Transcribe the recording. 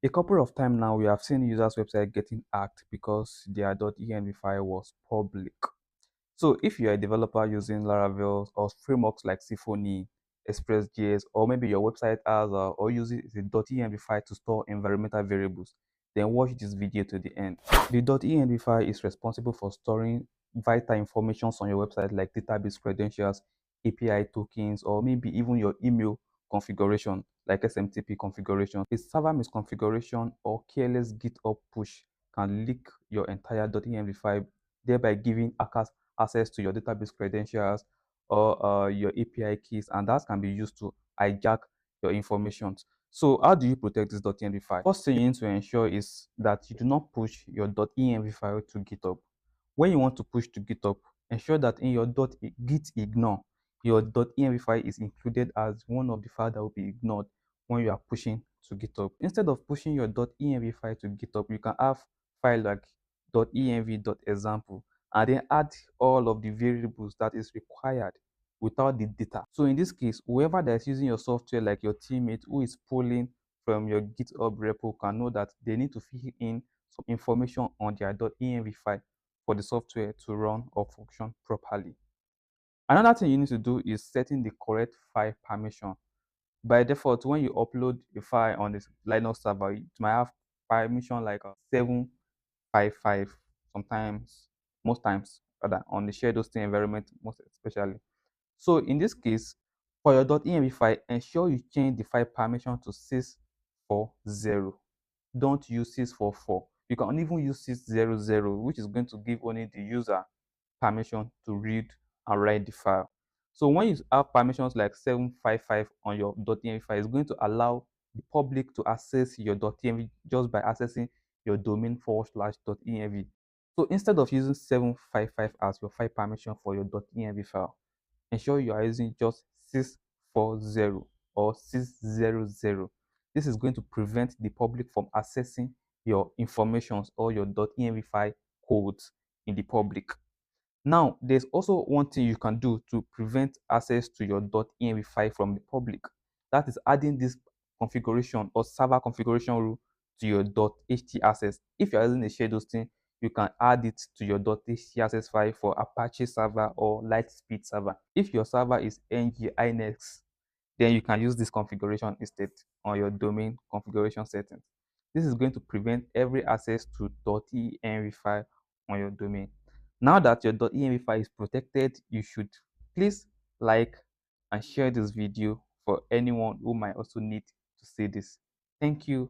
A couple of times now, we have seen users' website getting hacked because their .env file was public. So if you're a developer using Laravel or frameworks like Symfony, Express.js, or maybe your website has or uses a .env file to store environmental variables, then watch this video to the end. The .env file is responsible for storing vital information on your website like database credentials, API tokens, or maybe even your email configuration like SMTP configuration. A server misconfiguration or careless GitHub push can leak your entire .env file, thereby giving hackers access to your database credentials or your API keys, and that can be used to hijack your information. So how do you protect this .env file? First thing you need to ensure is that you do not push your .env file to GitHub. When you want to push to GitHub, ensure that in your git ignore, your .env file is included as one of the files that will be ignored when you are pushing to GitHub. Instead of pushing your .env file to GitHub, you can have file like .env.example and then add all of the variables that is required without the data. So in this case, whoever that is using your software, like your teammate who is pulling from your GitHub repo, can know that they need to fill in some information on their .env file for the software to run or function properly. Another thing you need to do is setting the correct file permission. By default, when you upload a file on this Linux server, it might have permission like 755, sometimes, most times, rather, on the shared hosting environment, most especially. So in this case, for your .env file, ensure you change the file permission to 640. Don't use 644. You can even use 600, which is going to give only the user permission to read and write the file. So when you have permissions like 755 on your .env file, it's going to allow the public to access your .env just by accessing your domain /.env. So instead of using 755 as your file permission for your .env file, ensure you are using just 640 or 600. This is going to prevent the public from accessing your informations or your .env file codes in the public. Now, there's also one thing you can do to prevent access to your .env file from the public. That is adding this configuration or server configuration rule to your .htaccess. If you're using a shared hosting, you can add it to your .htaccess file for Apache server or Lightspeed server. If your server is nginx, then you can use this configuration instead on your domain configuration settings. This is going to prevent every access to .env file on your domain. Now that your .env file is protected, you should please like and share this video for anyone who might also need to see this. Thank you.